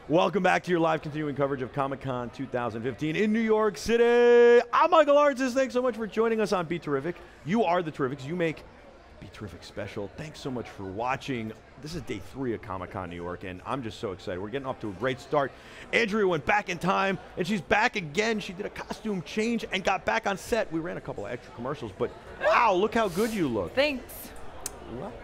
Welcome back to your live continuing coverage of Comic-Con 2015 in New York City. I'm Michael Arntzis. Thanks so much for joining us on BeTerrific. You are the Terrifics. You make BeTerrific special. Thanks so much for watching. This is day 3 of Comic-Con New York, and I'm just so excited. We're getting off to a great start. Andrea went back in time, and she's back again. She did a costume change and got back on set. We ran a couple of extra commercials, but wow, look how good you look. Thanks.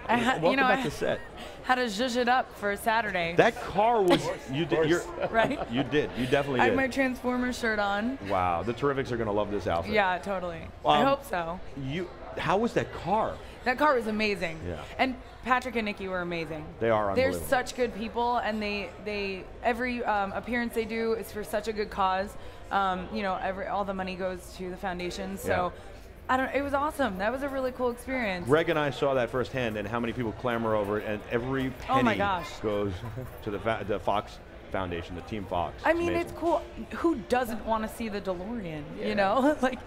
Welcome back to set. Had to zhuzh it up for Saturday. That car was, you did, right? You did, you definitely did. I had my Transformers shirt on. Wow, the Terrifics are gonna love this outfit. Yeah, totally. I hope so. How was that car? That car was amazing. Yeah. And Patrick and Nikki were amazing. They are unbelievable. They're such good people, and every appearance they do is for such a good cause. You know, all the money goes to the foundation. So. Yeah. It was awesome. That was a really cool experience. Greg and I saw that firsthand, and how many people clamor over it, and every penny goes to the Fox Foundation, the Team Fox. I mean, it's cool. Who doesn't want to see the DeLorean? Yeah. You know, like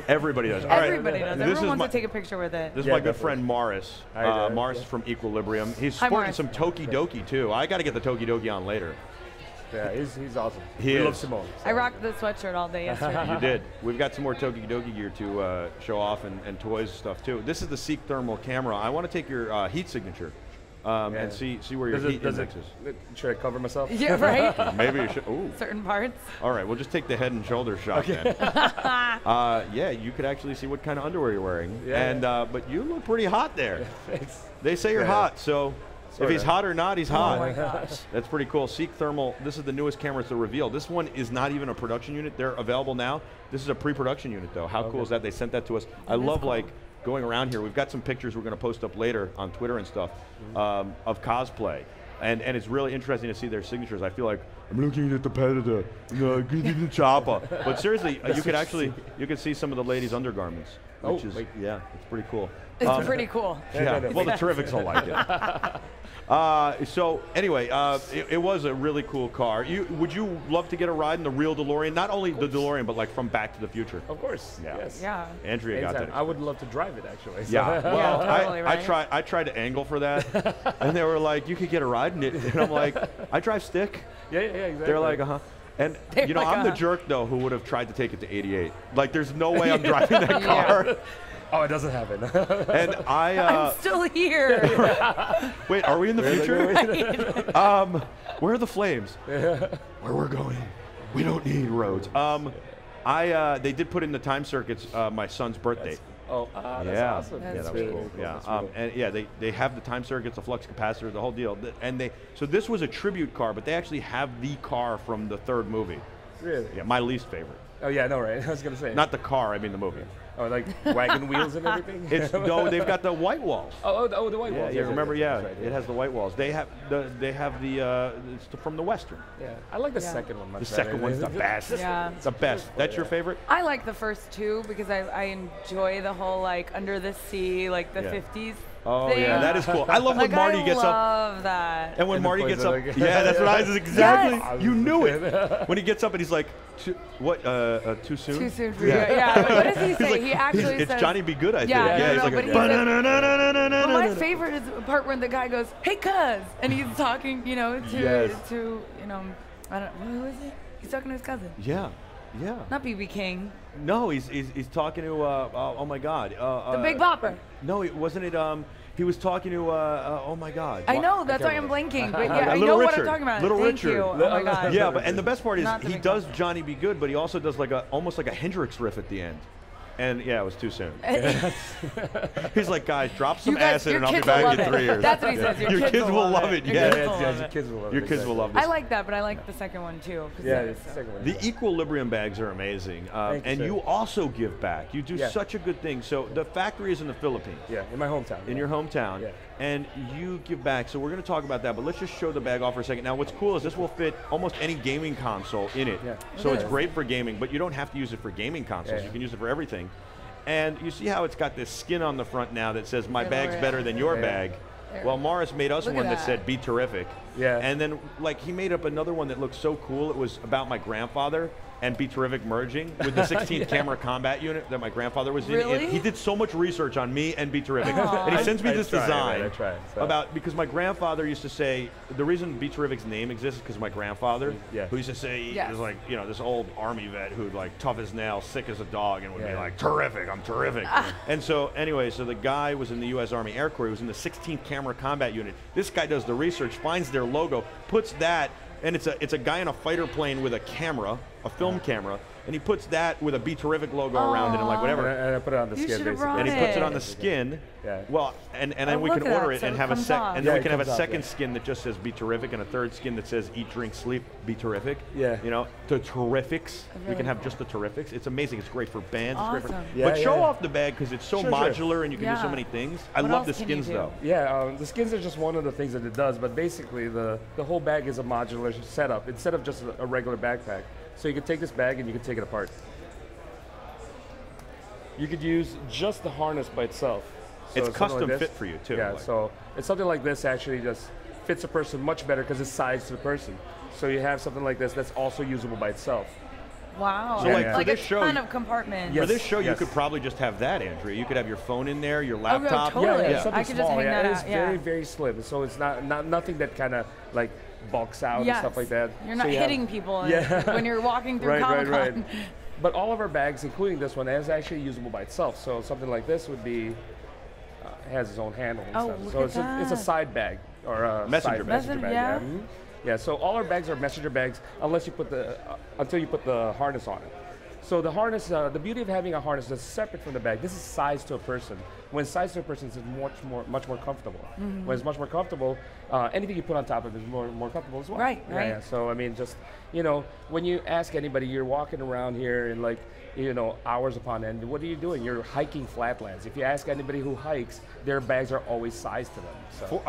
everybody does. Everybody does. Everyone wants to take a picture with it. This is my good friend Morris. Morris is from Equilibrium. He's sporting some Tokidoki too. I got to get the Tokidoki on later. Yeah, he's awesome. He loves Simone. So. I rocked the sweatshirt all day yesterday. You did. We've got some more Tokidoki gear to show off, and toys and stuff too. This is the Seek Thermal camera. I want to take your heat signature and see where your heat index is. Should I cover myself? Yeah, right. Maybe you should. Ooh. Certain parts. All right, we'll just take the head and shoulder shot then. Yeah, you could actually see what kind of underwear you're wearing. Yeah. And but you look pretty hot there. Thanks. They say you're hot, so. If he's hot or not, he's hot. Oh my gosh. That's pretty cool. Seek Thermal, this is the newest camera to reveal. This one is not even a production unit. They're available now. This is a pre-production unit though. How cool is that? They sent that to us. I love like going around here. We've got some pictures we're going to post up later on Twitter and stuff of cosplay. And it's really interesting to see their signatures. I feel like I'm looking at the predator, the chopper. But seriously, you could see some of the ladies' undergarments. Which is, yeah, it's pretty cool. It's pretty cool. Yeah, well, the Terrifics will like it. So anyway, it was a really cool car. Would you love to get a ride in the real DeLorean? Not only the DeLorean, but like from Back to the Future. Of course. Yeah. Yes. Yeah. Andrea got that. I would love to drive it actually. So. Yeah. Well, totally, right? I tried to angle for that, and they were like, "You could get a ride in it," and I'm like, "I drive stick." Yeah, exactly. They're like, "Uh-huh." And you know, I'm the jerk though who would have tried to take it to 88. Like, there's no way I'm driving that car. Yeah. Oh, it doesn't happen. And I'm still here. Wait, are we in the future? Right. Where are the flames? Where we're going, we don't need roads. They did put in the time circuits my son's birthday. That's awesome. That's that was really cool. cool. Yeah, and yeah, they have the time circuits, the flux capacitor, the whole deal. And so this was a tribute car, but they actually have the car from the 3rd movie. Really? Yeah, my least favorite. Oh yeah, no, right. I was gonna say. Not the car, I mean the movie. Oh, like wagon wheels and everything? No, they've got the white walls. Oh, the white walls. Yeah, remember, it has the white walls. They have it's from the Western. Yeah, I like the second one much better. The second one's the best. Yeah. It's the best. That's your favorite? I like the first 2 because I enjoy the whole like under the sea, like the 50s. Oh thing. yeah, that is cool. I love when Marty gets up. I love that. And when Marty gets up, yeah, that's what I was exactly. Yes. You knew it. When he gets up and he's like, too soon? Too soon for you. Yeah. What does he say? Like, he actually says. It's Johnny Be Good, I think. Yeah, he's like, well, my favorite is the part when the guy goes, "Hey, cuz," and he's talking, you know, to you know, I don't know, who is he? He's talking to his cousin. Yeah. Yeah. Not BB King. No, he's talking to oh my God. The Big Bopper. No, wasn't it he was talking to oh my God. I know, that's why I'm blanking, but yeah, I know what I'm talking about. Little Thank Richard. you. Oh my God. Yeah, and the best part is he does Bopper. Johnny Be Good, but he also does like almost like a Hendrix riff at the end. And yeah, it was too soon. He's like, guys, drop some acid and I'll be back in 3 years. That's what he says. Your kids will love it. Yeah, your kids will love it. Your kids will love this. I like that, but I like the second one too. Yeah, the second one. The Equilibrium bags are amazing. And you also give back. You do such a good thing. So the factory is in the Philippines. Yeah, in my hometown. In your hometown. Yeah. And you give back. So we're going to talk about that, but let's just show the bag off for a second. Now, what's cool is this will fit almost any gaming console in it. Yeah. So it's great for gaming, but you don't have to use it for gaming consoles. Yeah. You can use it for everything. And you see how it's got this skin on the front now that says, my bag's better than your bag. Well, Morris made us one that said, BeTerrific. Yeah. And then like he made up another one that looked so cool. It was about my grandfather and BeTerrific merging with the 16 camera combat unit that my grandfather was in. Really? And he did so much research on me and BeTerrific. And he sends me this design about, because my grandfather used to say, the reason BeTerrific's name exists is because my grandfather, who used to say, he was like, you know, this old army vet who'd like tough as nails, sick as a dog, and would be like, terrific, I'm terrific. And so anyway, so the guy was in the US Army Air Corps, he was in the 16th camera combat unit. This guy does the research, finds their logo, puts that, and it's a guy in a fighter plane with a camera, a film camera, and he puts that with a BeTerrific logo around it and like whatever. And I put it on the skin basically. And he puts it on the skin. Well, and then we can order it and have a then we can have a second skin that just says BeTerrific and a third skin that says Eat, Drink, Sleep, BeTerrific. You know, the Terrifics. We can have just the Terrifics. It's amazing. It's great for bands. It's great for, but show off the bag because it's so modular and you can do so many things. I love the skins though. The skins are just one of the things that it does, but basically the whole bag is a modular setup instead of just a regular backpack. So you can take this bag and you can take it apart. You could use just the harness by itself. So it's custom fit for you too. Yeah, so it's something like this actually just fits a person much better because it's sized to the person. So you have something like this that's also usable by itself. Wow, so like a ton of compartments. For this show, you could probably just have that, Andrea. You could have your phone in there, your laptop. Totally. Something I could small. just hang that out. It's very, very slim. So it's not nothing that kind of like bulks out and stuff like that. You're not hitting people when you're walking through Comic-Con. But all of our bags, including this one, is actually usable by itself. So something like this would be has its own handle and stuff. So it's a side bag or a messenger bag. Yeah, so all our bags are messenger bags unless you put until you put the harness on it. So the harness, the beauty of having a harness that's separate from the bag, this is sized to a person. When sized to a person, it's much more comfortable. When it's much more comfortable, anything you put on top of it is more comfortable as well. Right. Yeah, so I mean, just, you know, when you ask anybody, you're walking around here and like, you know, hours upon end, what are you doing? You're hiking flatlands. If you ask anybody who hikes, their bags are always sized to them. So,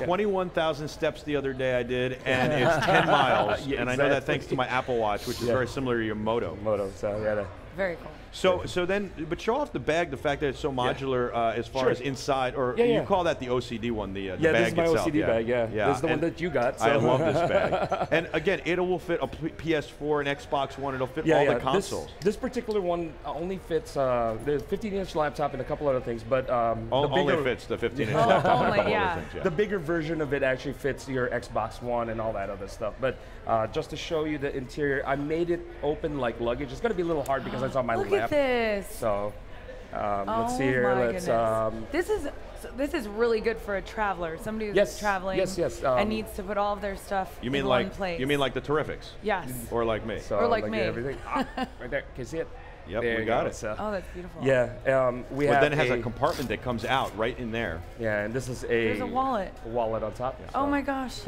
21,000 steps the other day I did, and it's 10 miles. And I know that thanks to my Apple Watch, which is very similar to your Moto. So very cool. So then, but show off the bag, the fact that it's so modular as far as inside, or you call that the OCD one, the bag itself. This is my OCD bag, This is the one that you got. So. I love this bag. And again, it will fit a PS4, an Xbox One, it'll fit all the consoles. This particular one only fits the 15-inch laptop and a couple other things, but only fits the 15-inch laptop and a couple other things, The bigger version of it actually fits your Xbox One and all that other stuff. But just to show you the interior, I made it open like luggage. It's going to be a little hard because it's on my lap. Look at this. So let's see here. This is really good for a traveler, somebody who's traveling and needs to put all of their stuff in one place. You mean like the Terrifics? Yes. Or like me. Or like me. Everything. Right there. Can you see it? Yep, there we got it. So. Oh, that's beautiful. Yeah. But then it has a compartment that comes out right in there. Yeah, and this is there's a wallet. A wallet on top. Oh my gosh.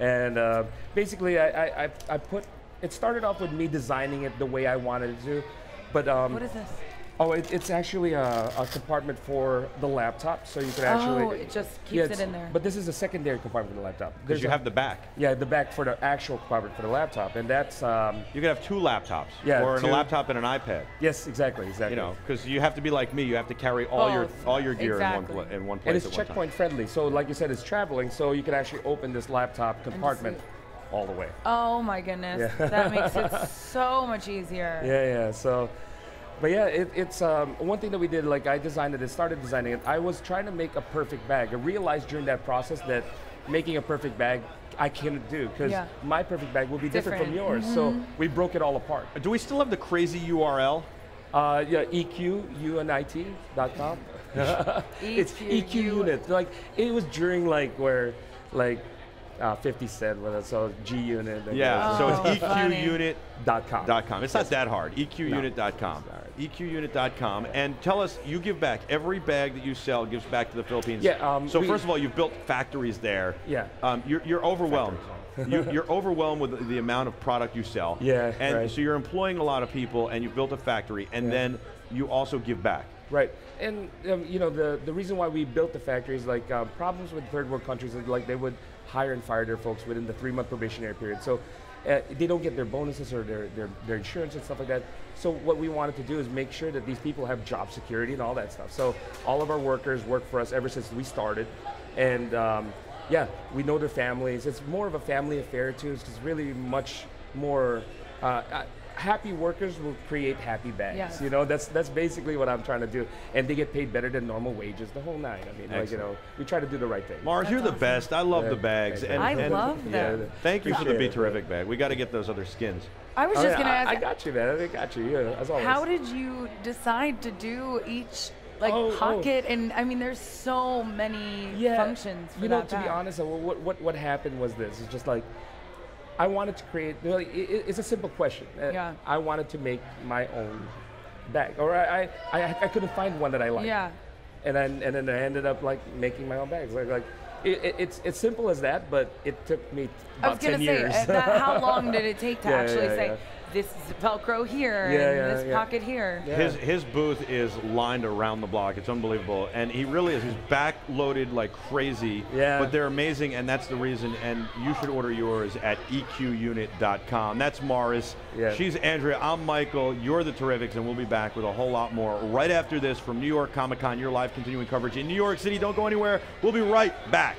And basically, I put. It started off with me designing it the way I wanted it to, but what is this? Oh, it's actually a compartment for the laptop, so you could actually. Oh, it just keeps it in there. But this is a secondary compartment for the laptop. Because you have the back. Yeah, the back for the actual compartment for the laptop, and that's. You could have two laptops. Yeah, or a laptop and an iPad. Yes, exactly. You know, because you have to be like me. You have to carry all your gear in one place. And it's checkpoint friendly. So, like you said, it's traveling, so you can actually open this laptop compartment all the way. Oh my goodness, that makes it so much easier. Yeah. So. But yeah, it's one thing that we did, like I started designing it, I was trying to make a perfect bag. I realized during that process that making a perfect bag, I couldn't do, because my perfect bag will be different from yours. So we broke it all apart. Do we still have the crazy URL? EQUnit.com. It's EQ Unit. Like, it was during where 50 Cent with it, so G Unit. So it's EQUnit.com. It's not that hard. EQUnit.com. EQUnit.com. And tell us, you give back. Every bag that you sell gives back to the Philippines. So first of all, you've built factories there. You're overwhelmed. You're overwhelmed with the amount of product you sell. So you're employing a lot of people, and you've built a factory, and then you also give back. Right, and you know, the reason why we built the factory is problems with third world countries is they would hire and fire their folks within the 3-month probationary period. So they don't get their bonuses or their insurance and stuff like that. So what we wanted to do is make sure that these people have job security and all that stuff. So all of our workers work for us ever since we started, and yeah, we know their families. It's more of a family affair too. It's just really much more. Happy workers will create happy bags. Yes. You know, that's basically what I'm trying to do, and they get paid better than normal wages. The whole nine. I mean, like, you know, we try to do the right thing. Mars, you're the best. I love the bags. I love them. Yeah, thank you for the BeTerrific bag. We got to get those other skins. I was just gonna ask. I got you, man. I got you. Yeah, as always. How did you decide to do each pocket? And I mean, there's so many functions for that to be honest, what happened was this. It's just like, I wanted to create, it's a simple question. I wanted to make my own bag, or I couldn't find one that I liked. Yeah. And then I ended up like making my own bags. It's simple as that, but it took me about 10 years. I was gonna say, how long did it take to actually say, this is Velcro here, and this pocket here? Yeah. His booth is lined around the block. It's unbelievable, and he really is. He's back-loaded like crazy. Yeah. But they're amazing, and that's the reason. And you should order yours at equnit.com. That's Morris. Yeah. She's Andrea. I'm Michael. You're the Terrifics, and we'll be back with a whole lot more right after this from New York Comic-Con. Your live continuing coverage in New York City. Don't go anywhere. We'll be right back.